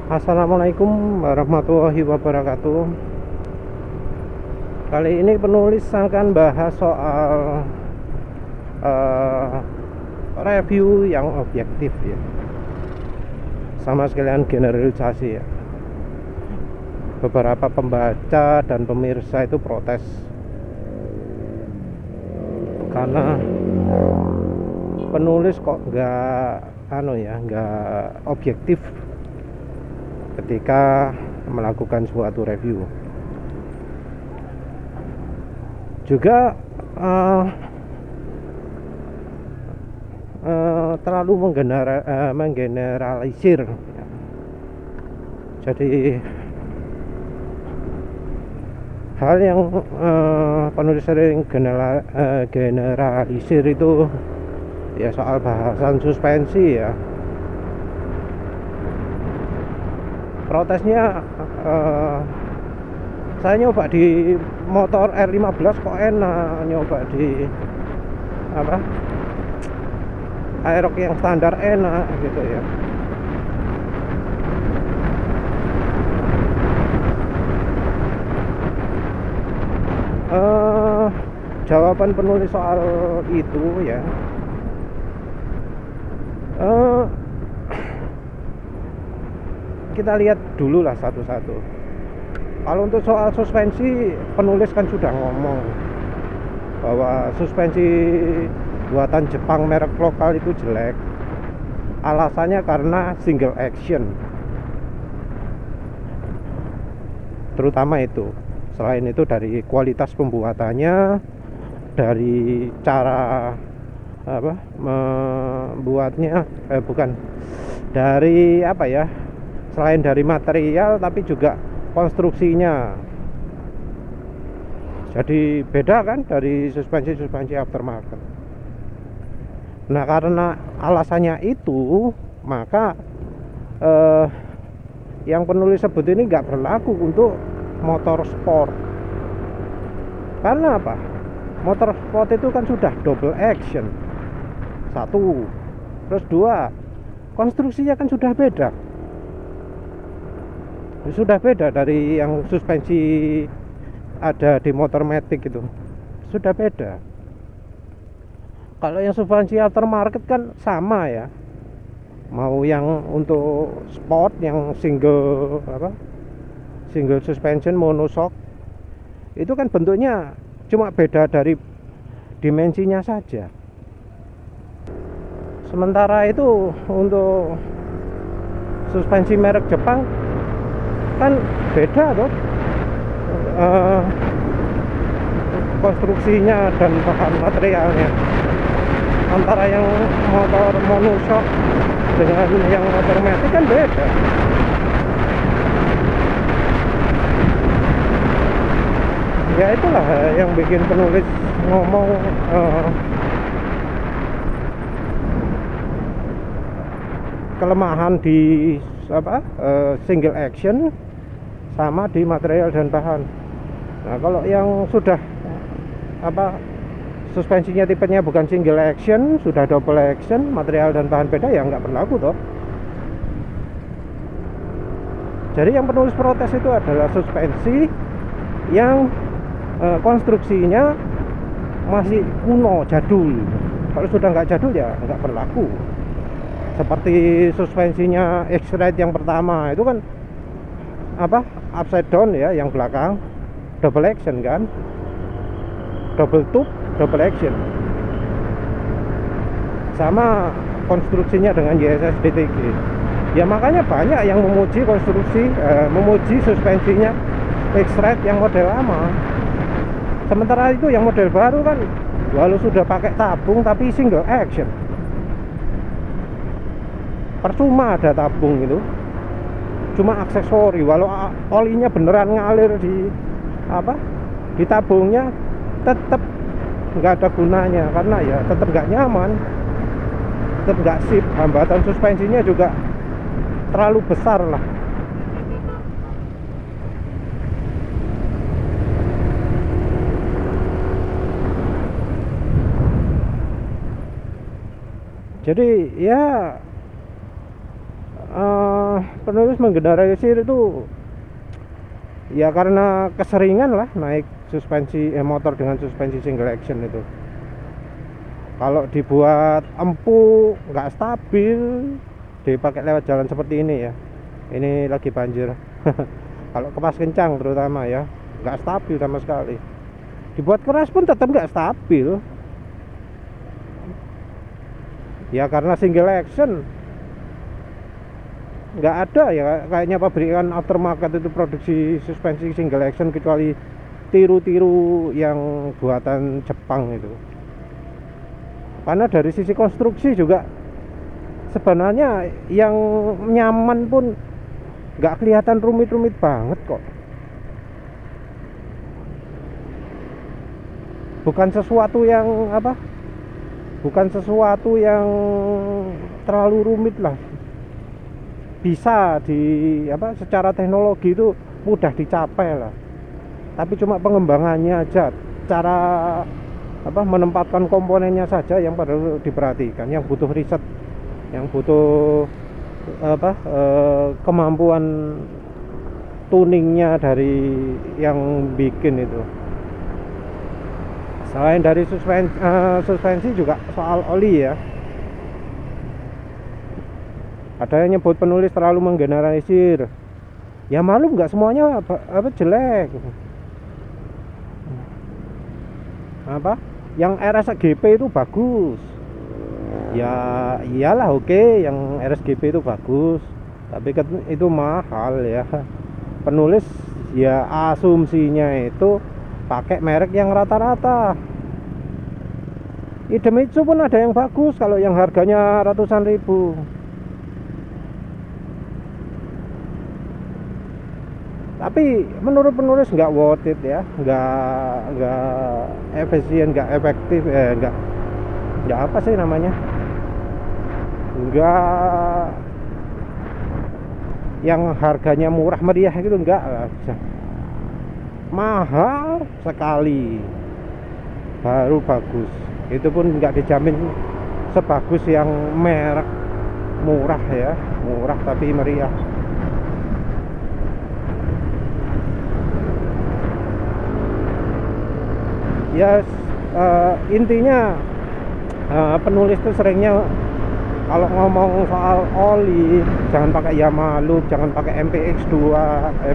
Assalamualaikum warahmatullahi wabarakatuh. Kali ini penulis akan bahas soal review yang objektif ya, sama sekalian generalisasi ya. Beberapa pembaca dan pemirsa itu protes karena penulis kok nggak objektif ketika melakukan suatu review. Juga terlalu menggeneralisir. Jadi hal yang penulis sering generalisir itu ya soal bahasan suspensi ya. Protesnya saya nyoba di motor R15 kok enak, nyoba di Aerox yang standar enak gitu ya. Jawaban penulis soal itu ya, kita lihat dulu lah satu-satu. Kalau untuk soal suspensi, penulis kan sudah ngomong bahwa suspensi buatan Jepang merek lokal itu jelek. Alasannya karena single action, terutama itu. Selain itu dari kualitas pembuatannya, dari cara membuatnya, dari selain dari material tapi juga konstruksinya. Jadi beda kan dari suspensi aftermarket. Nah, karena alasannya itu, maka yang penulis sebut ini nggak berlaku untuk motor sport. Karena apa? Motor sport itu kan sudah double action, satu. Terus dua, konstruksinya kan sudah beda. Sudah beda dari yang suspensi ada di motor matic itu. Sudah beda. Kalau yang suspensi aftermarket kan sama ya. Mau yang untuk sport yang single suspension monoshock, itu kan bentuknya cuma beda dari dimensinya saja. Sementara itu untuk suspensi merek Jepang kan beda tuh, konstruksinya dan bahan materialnya antara yang motor monoshock dengan yang motor matic kan beda. Ya itulah yang bikin penulis ngomong kelemahan di single action sama di material dan bahan. Nah, kalau yang sudah suspensinya tipenya bukan single action, sudah double action, material dan bahan beda, ya nggak berlaku toh. Jadi yang penulis protes itu adalah suspensi yang konstruksinya masih kuno, jadul. Kalau sudah nggak jadul ya nggak berlaku. Seperti suspensinya X-Ride yang pertama itu kan upside down ya, yang belakang double action kan, double tube double action, sama konstruksinya dengan YSS DTG. Ya makanya banyak yang memuji memuji suspensinya X-Ride yang model lama. Sementara itu yang model baru kan walau sudah pakai tabung tapi single action, percuma ada tabung itu, cuma aksesori. Walau olinya beneran ngalir di tabungnya, tetap nggak ada gunanya karena ya tetap nggak nyaman, tetap nggak sip. Hambatan suspensinya juga terlalu besar lah. Jadi ya penulis menggeneralisir itu ya karena keseringan lah naik suspensi motor dengan suspensi single action itu. Kalau dibuat empuk, nggak stabil, dipakai lewat jalan seperti ini ya. Ini lagi banjir. Kalau kepas kencang terutama ya, nggak stabil sama sekali. Dibuat keras pun tetap nggak stabil. Ya karena single action. Nggak ada ya, kayaknya pabrikan aftermarket itu produksi suspensi single action kecuali tiru-tiru yang buatan Jepang itu. Karena dari sisi konstruksi juga sebenarnya yang nyaman pun nggak kelihatan rumit-rumit banget kok. Bukan sesuatu yang bukan sesuatu yang terlalu rumit lah. Bisa secara teknologi itu mudah dicapai lah. Tapi cuma pengembangannya aja, cara menempatkan komponennya saja yang perlu diperhatikan, yang butuh riset, yang butuh kemampuan tuningnya dari yang bikin itu. Selain dari suspensi juga soal oli ya. Ada yang nyebut penulis terlalu menggeneralisir. Ya malum nggak semuanya jelek. Yang RSGP itu bagus. Ya iyalah oke, yang RSGP itu bagus. Tapi kan itu mahal ya. Penulis ya asumsinya itu pakai merek yang rata-rata. Idemitsu pun ada yang bagus kalau yang harganya ratusan ribu. Tapi menurut penulis nggak worth it ya, nggak efisien, nggak efektif, nggak apa sih namanya, nggak yang harganya murah meriah gitu, nggak lah, mahal sekali baru bagus. Itu pun nggak dijamin sebagus yang merek murah ya, murah tapi meriah. Ya intinya penulis itu seringnya kalau ngomong soal oli jangan pakai Yamaha Loop, jangan pakai MPX2,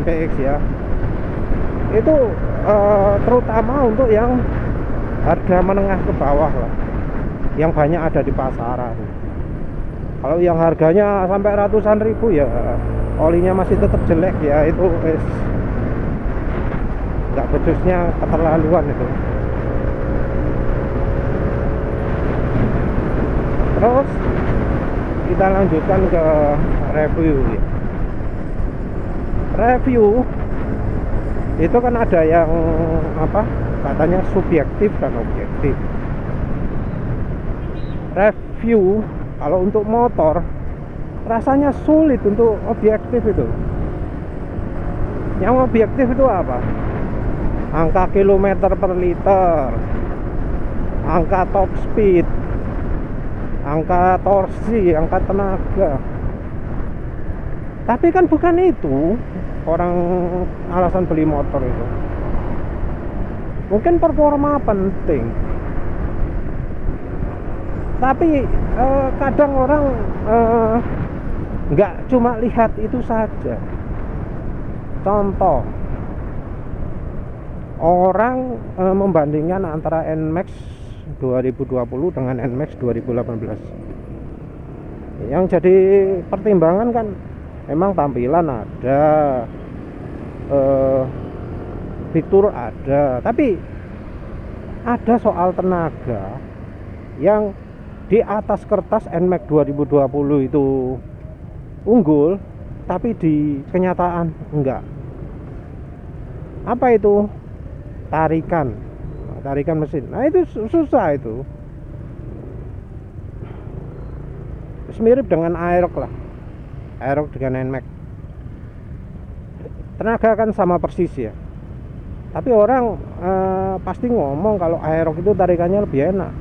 MPX ya. Itu terutama untuk yang harga menengah ke bawah lah, yang banyak ada di pasaran. Kalau yang harganya sampai ratusan ribu ya olinya masih tetap jelek ya, itu nggak becusnya keterlaluan itu. Terus kita lanjutkan ke review ya. Review itu kan ada yang katanya subjektif dan objektif. Review kalau untuk motor rasanya sulit untuk objektif itu. Yang objektif itu apa? Angka kilometer per liter, angka top speed, angka torsi, angka tenaga. Tapi kan bukan itu orang alasan beli motor itu. Mungkin performa penting, tapi kadang orang nggak cuma lihat itu saja. Contoh, orang membandingkan antara NMAX 2020 dengan NMAX 2018. Yang jadi pertimbangan kan memang tampilan ada, fitur ada, tapi ada soal tenaga yang di atas kertas NMAX 2020 itu unggul, tapi di kenyataan enggak. Apa itu? Tarikan mesin. Nah itu susah itu. Mirip dengan Aerox lah, Aerox dengan NMAX. Tenaga kan sama persis ya. Tapi orang pasti ngomong kalau Aerox itu tarikannya lebih enak.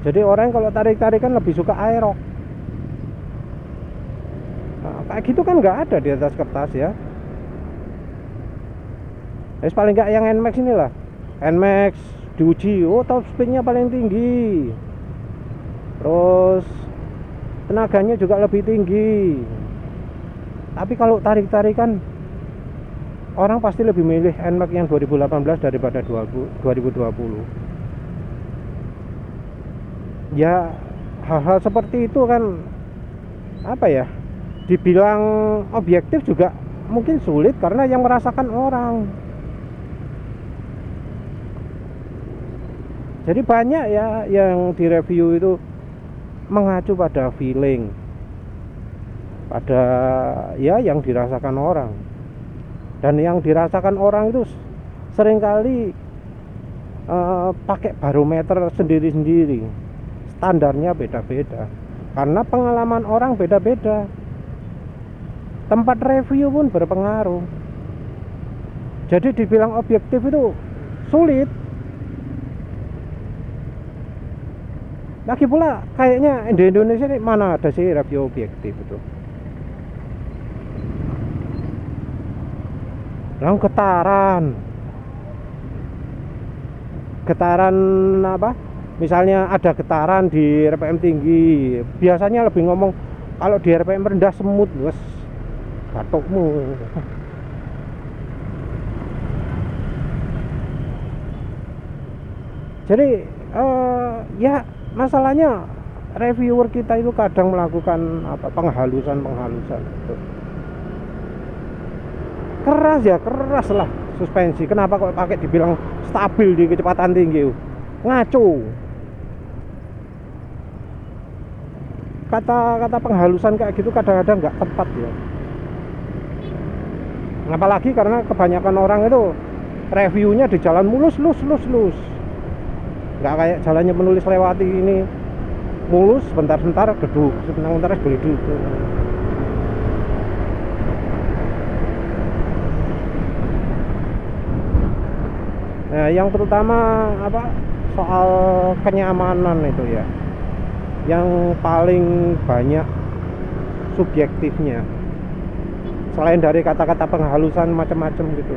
Jadi orang kalau tarik-tarikan lebih suka Aerox. Nah, kayak gitu kan nggak ada di atas kertas ya. Paling nggak yang Nmax inilah. Nmax diuji, top speednya paling tinggi. Terus tenaganya juga lebih tinggi. Tapi kalau tarik-tarikan, orang pasti lebih milih Nmax yang 2018 daripada 2020. Ya hal-hal seperti itu kan apa ya, dibilang objektif juga mungkin sulit karena yang merasakan orang. Jadi banyak ya yang direview itu mengacu pada feeling, pada ya yang dirasakan orang. Dan yang dirasakan orang itu seringkali pakai barometer sendiri-sendiri. Standarnya beda-beda karena pengalaman orang beda-beda. Tempat review pun berpengaruh. Jadi dibilang objektif itu sulit. Lagi pula kayaknya di Indonesia ini mana ada sih review objektif itu. Lalu getaran apa? Misalnya ada getaran di RPM tinggi, biasanya lebih ngomong kalau di RPM rendah semut, wes batukmu. Jadi ya masalahnya reviewer kita itu kadang melakukan apa penghalusan gitu. Keras lah suspensi. Kenapa kok pakai dibilang stabil di kecepatan tinggi? Ngaco. Kata penghalusan kayak gitu kadang-kadang nggak tepat ya. Apalagi karena kebanyakan orang itu reviewnya di jalan mulus. Nggak kayak jalannya penulis lewati ini mulus, bentar geduk, sebentar geduk. Nah, yang terutama apa soal kenyamanan itu ya, yang paling banyak subjektifnya selain dari kata-kata penghalusan macam-macam gitu.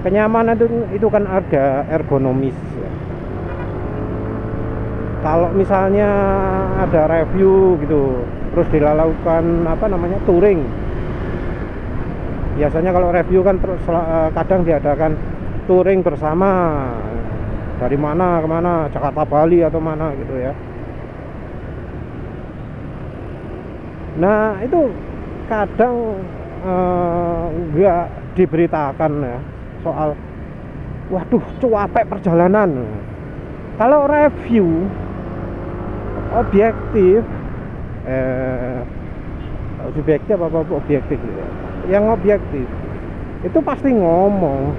Kenyamanan itu kan ada ergonomis ya. Kalau misalnya ada review gitu terus dilakukan apa namanya touring, biasanya kalau review kan terus kadang diadakan touring bersama dari mana ke mana, Jakarta Bali atau mana gitu ya. Nah itu kadang nggak diberitakan ya soal waduh cuapek perjalanan. Kalau review objektif subjektif apa objektif ya? Yang objektif itu pasti ngomong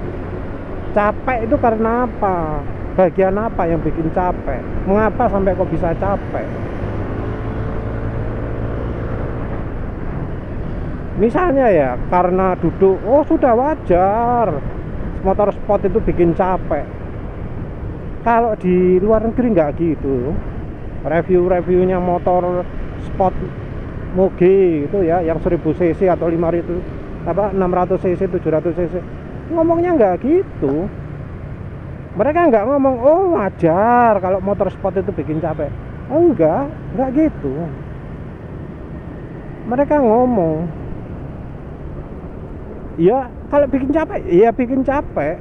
capek itu karena apa, bagian apa yang bikin capek, mengapa sampai kok bisa capek. Misalnya ya karena duduk, sudah wajar motor sport itu bikin capek. Kalau di luar negeri nggak gitu. Review-reviewnya motor sport moge itu ya, yang 1000 cc atau 500 apa 600 cc 700 cc, ngomongnya nggak gitu. Mereka nggak ngomong wajar kalau motor sport itu bikin capek. Enggak gitu. Mereka ngomong ya kalau bikin capek, ya bikin capek.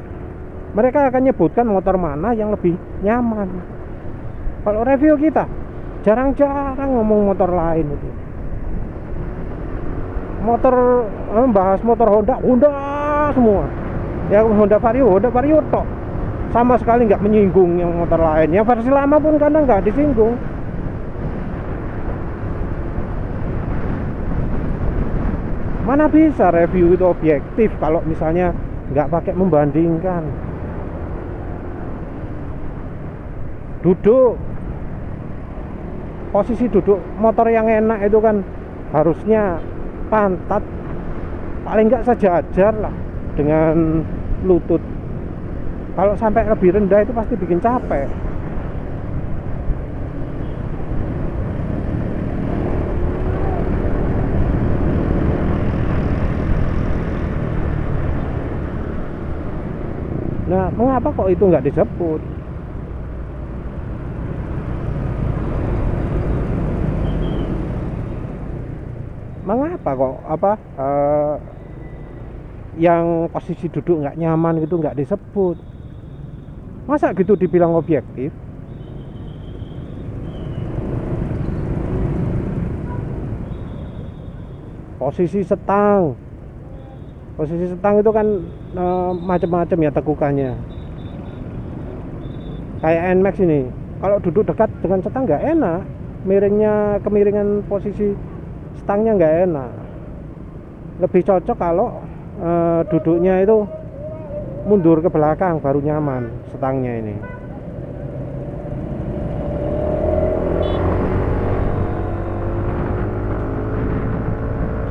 Mereka akan nyebutkan motor mana yang lebih nyaman. Kalau review kita jarang-jarang ngomong motor lain itu. Motor bahas motor Honda semua. Ya Honda Vario tok. Sama sekali nggak menyinggung yang motor lain. Yang versi lama pun kadang nggak disinggung. Mana bisa review itu objektif kalau misalnya nggak pakai membandingkan. Posisi duduk motor yang enak itu kan harusnya pantat paling nggak sejajar lah dengan lutut. Kalau sampai lebih rendah itu pasti bikin capek. Nah, mengapa kok itu nggak disebut? Mengapa kok yang posisi duduk nggak nyaman gitu nggak disebut? Masa gitu dibilang objektif? Posisi setang itu kan macam-macam ya tekukannya. Kayak NMAX ini, kalau duduk dekat dengan setang nggak enak, kemiringan posisi stangnya nggak enak. Lebih cocok kalau duduknya itu mundur ke belakang baru nyaman stangnya ini.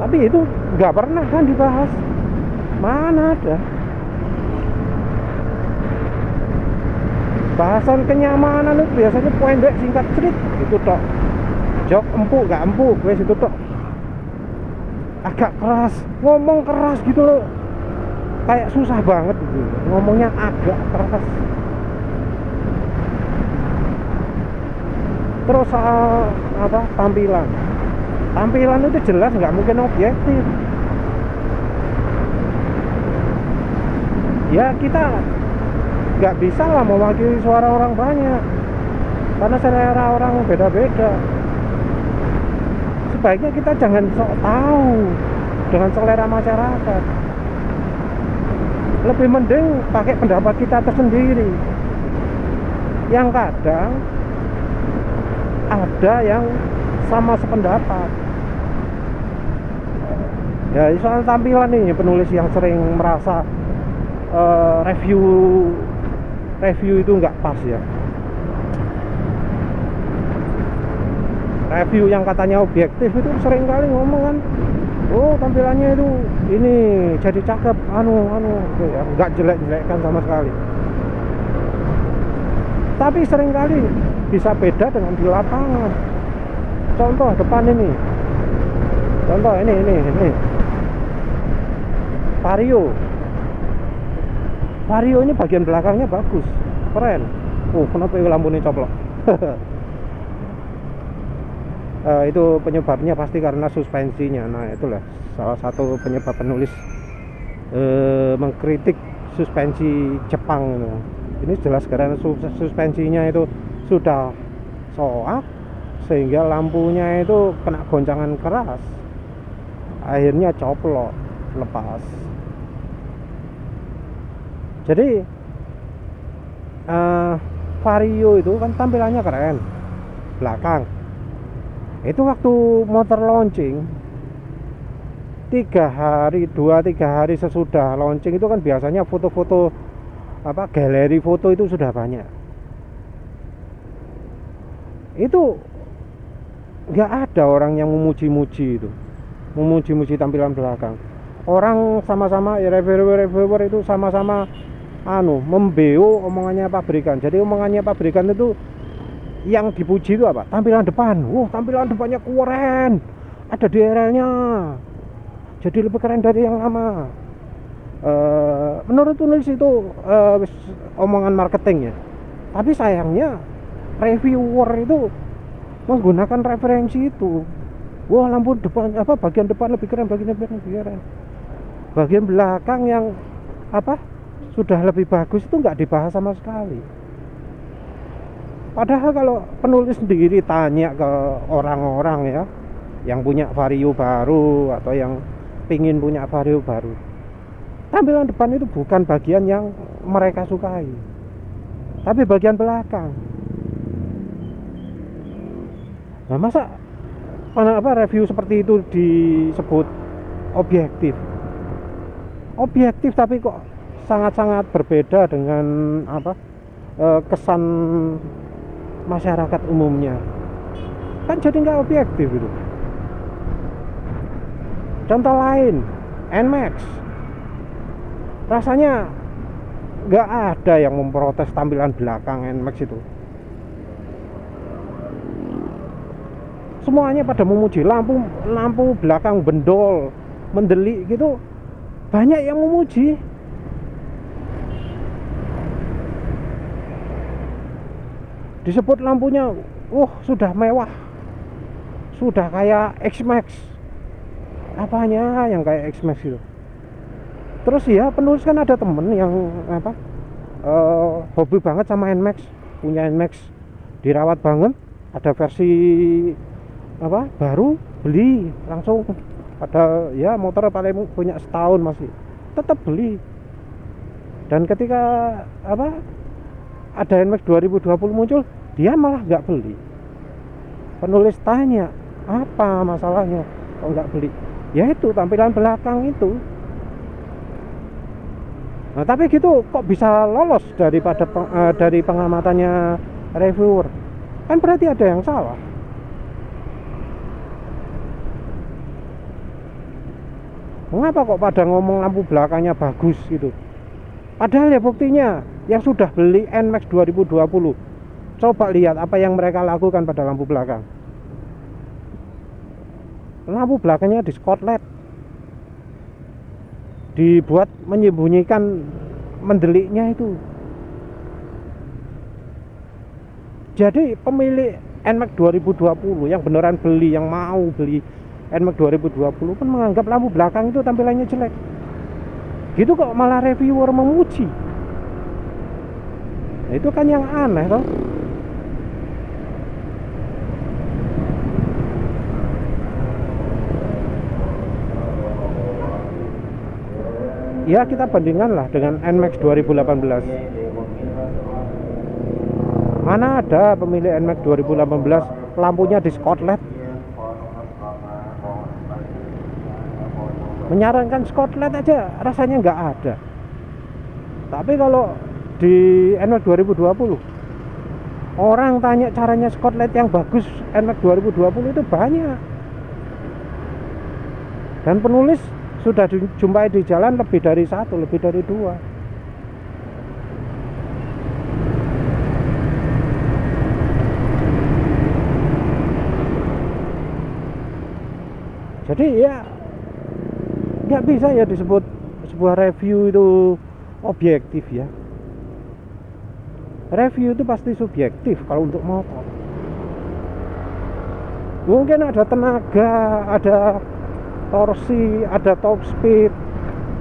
Tapi itu nggak pernah kan dibahas. Mana ada bahasan kenyamanan itu biasanya pendek singkat cerit itu tok. Jok empuk nggak empuk wes itu tok. Agak keras, ngomong keras gitu loh, kayak susah banget gitu. Ngomongnya agak keras. Terus tampilan itu jelas nggak mungkin objektif. Ya kita nggak bisa lah mewakili suara orang banyak, karena selera orang beda-beda. Sebaiknya kita jangan sok tahu dengan selera masyarakat. Lebih mending pakai pendapat kita tersendiri. Yang kadang ada yang sama sependapat. Ya soal tampilan nih, penulis yang sering merasa review itu nggak pas ya. Review yang katanya objektif itu sering kali ngomong kan, oh tampilannya itu ini jadi cakep, ya, nggak jelek-jelekkan sama sekali. Tapi sering kali bisa beda dengan di lapangan. Contoh depan ini, contoh ini Vario ini bagian belakangnya bagus, keren. Kenapa lampunya coplok? Itu penyebabnya pasti karena suspensinya. Nah itulah salah satu penyebab penulis mengkritik suspensi Jepang. Ini jelas karena suspensinya itu sudah soak, sehingga lampunya itu kena goncangan keras, akhirnya coplok, lepas. Jadi Vario itu kan tampilannya keren belakang. Itu waktu motor launching 2-3 hari sesudah launching itu kan biasanya foto-foto galeri foto itu sudah banyak. Itu nggak ada orang yang memuji-muji tampilan belakang. Orang sama-sama ya, reviewer itu sama-sama membeo omongannya pabrikan. Jadi omongannya pabrikan itu yang dipuji itu apa? Tampilan depan. Tampilan depannya keren, ada DRL-nya, jadi lebih keren dari yang lama. Menurut tulis itu omongan marketing ya. Tapi sayangnya reviewer itu menggunakan referensi itu. Lampu depan bagian depan lebih keren, bagian belakang yang sudah lebih bagus itu nggak dibahas sama sekali. Padahal kalau penulis sendiri tanya ke orang-orang ya yang punya Vario baru atau yang pingin punya Vario baru, tampilan depan itu bukan bagian yang mereka sukai, tapi bagian belakang. Nah masa review seperti itu disebut objektif tapi kok sangat-sangat berbeda dengan kesan masyarakat umumnya, kan jadi nggak objektif itu. Contoh lain, NMAX rasanya nggak ada yang memprotes tampilan belakang NMAX itu. Semuanya pada memuji. Lampu belakang bendol, mendelik gitu, banyak yang memuji. Disebut lampunya, sudah mewah, sudah kayak X-Max. Apanya yang kayak X-Max itu? Terus ya penulis kan ada temen yang hobi banget sama NMAX, punya NMAX, dirawat banget, ada versi baru, beli langsung. Ada ya motor paling punya setahun masih tetap beli. Dan ketika ada NMAX 2020 muncul, dia malah nggak beli. Penulis tanya, apa masalahnya kok nggak beli? Ya itu tampilan belakang itu. Nah, tapi gitu kok bisa lolos dari pengamatannya reviewer? Kan berarti ada yang salah. Mengapa kok pada ngomong lampu belakangnya bagus gitu? Padahal ya buktinya yang sudah beli NMAX 2020, coba lihat apa yang mereka lakukan pada lampu belakang. Lampu belakangnya di skotlet, dibuat menyembunyikan mendeliknya itu. Jadi pemilik NMAX 2020 yang beneran beli, yang mau beli NMAX 2020 pun menganggap lampu belakang itu tampilannya jelek. Gitu kok malah reviewer memuji. Nah, itu kan yang aneh toh. Ya kita bandingkan lah dengan NMAX 2018. Mana ada pemilik NMAX 2018 lampunya di skotlet? Menyarankan skotlet aja rasanya nggak ada. Tapi kalau di NMAX 2020 orang tanya caranya skotlet yang bagus NMAX 2020 itu banyak. Dan penulis sudah dijumpai di jalan lebih dari 1, lebih dari 2. Jadi ya nggak bisa ya disebut sebuah review itu objektif ya. Review itu pasti subjektif kalau untuk motor. Mungkin ada tenaga, ada torsi, ada top speed,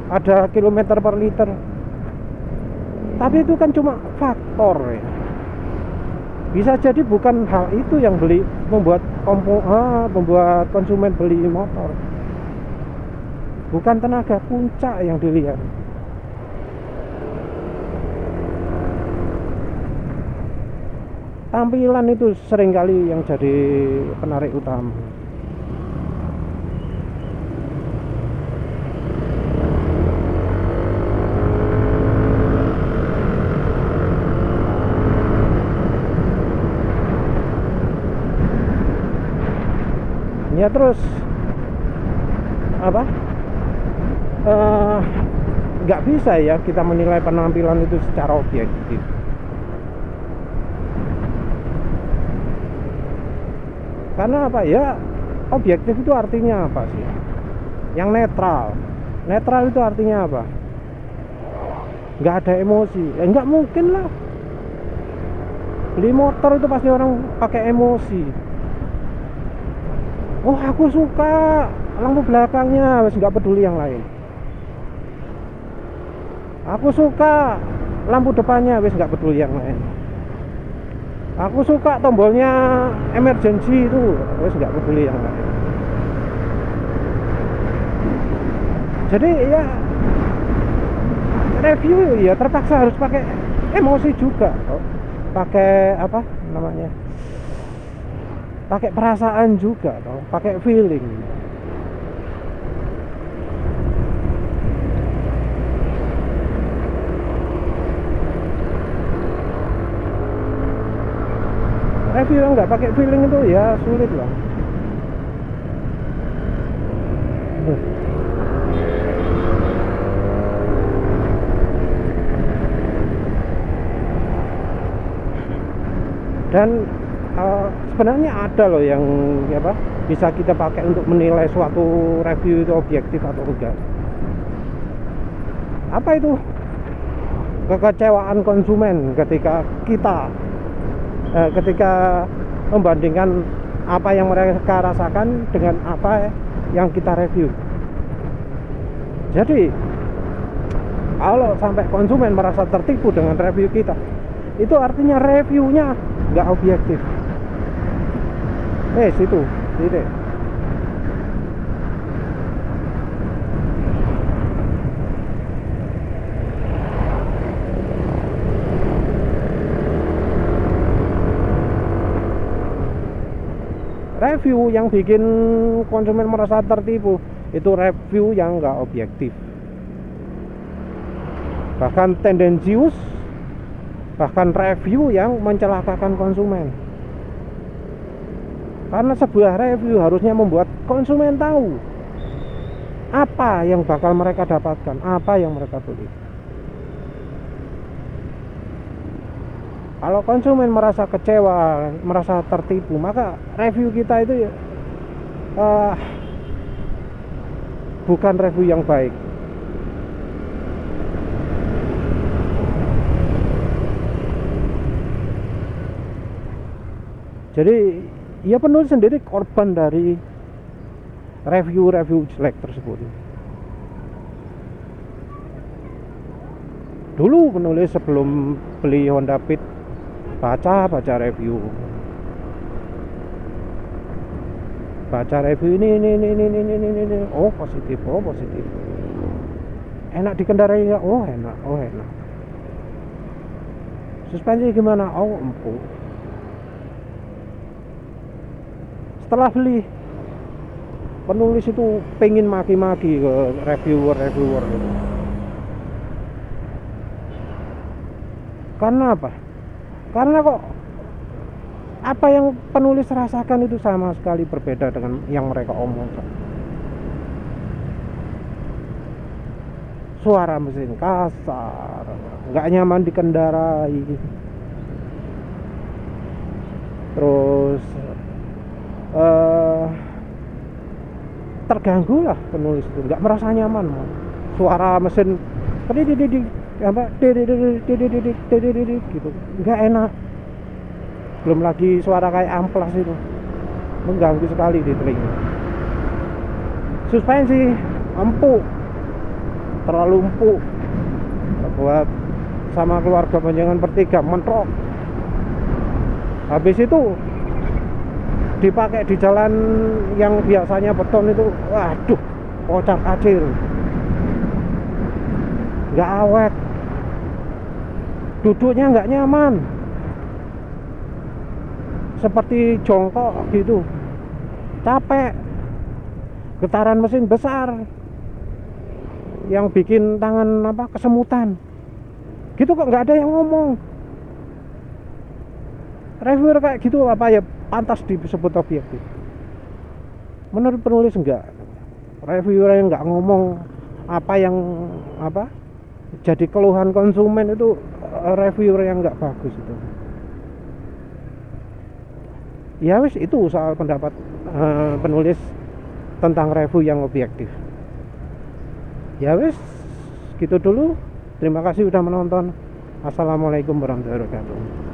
ada kilometer per liter. Tapi itu kan cuma faktor ya. Bisa jadi bukan hal itu yang membuat konsumen beli motor. Bukan tenaga puncak yang dilihat. Tampilan itu seringkali yang jadi penarik utama. Ya terus nggak bisa ya kita menilai penampilan itu secara objektif. Karena apa ya, objektif itu artinya apa sih? Yang netral itu artinya apa? Nggak ada emosi. Ya nggak mungkin lah. Beli motor itu pasti orang pakai emosi. Oh aku suka lampu belakangnya, wes nggak peduli yang lain. Aku suka lampu depannya, wes nggak peduli yang lain. Aku suka tombolnya emergency itu, wes nggak peduli yang lain. Jadi ya review ya terpaksa harus pakai emosi juga, pakai pakai perasaan juga, pakai feeling. Review yang nggak pakai feeling itu ya sulit lah. Dan sebenarnya ada loh yang apa bisa kita pakai untuk menilai suatu review itu objektif atau enggak. Apa itu? Kekecewaan konsumen ketika ketika membandingkan apa yang mereka rasakan dengan apa yang kita review. Jadi kalau sampai konsumen merasa tertipu dengan review kita, itu artinya reviewnya nggak objektif. Situ titik. Review yang bikin konsumen merasa tertipu itu review yang nggak objektif, bahkan tendensius, bahkan review yang mencelakakan konsumen. Karena sebuah review harusnya membuat konsumen tahu apa yang bakal mereka dapatkan, apa yang mereka beli. Kalau konsumen merasa kecewa, merasa tertipu, maka review kita itu bukan review yang baik. Jadi ia penulis sendiri korban dari review-review jelek tersebut. Dulu penulis sebelum beli Honda Beat baca review, ini, oh positif, enak dikendarai ya, oh enak, suspensi gimana, oh empuk. Setelah beli, penulis itu pengen maki-maki ke reviewer itu. Karena apa? Karena kok apa yang penulis rasakan itu sama sekali berbeda dengan yang mereka omongkan. Suara mesin kasar, nggak nyaman dikendarai, terus terganggu lah penulis itu, nggak merasa nyaman. Suara mesin gitu, nggak enak. Belum lagi suara kayak amplas itu, mengganggu sekali di telinga. Suspensi empuk, terlalu empuk, buat sama keluarga boncengan bertiga mentrok. Habis itu dipakai di jalan yang biasanya beton itu, waduh, kocak kacir, nggak awet, duduknya nggak nyaman, seperti jongkok gitu, capek, getaran mesin besar yang bikin tangan kesemutan gitu. Kok nggak ada yang ngomong. Reviewer kayak gitu apa ya pantas disebut objektif? Menurut penulis enggak. Reviewer yang nggak ngomong apa yang jadi keluhan konsumen itu reviewer yang nggak bagus itu. Ya wis, itu soal pendapat penulis tentang review yang objektif. Ya wis, gitu dulu. Terima kasih sudah menonton. Assalamualaikum warahmatullahi wabarakatuh.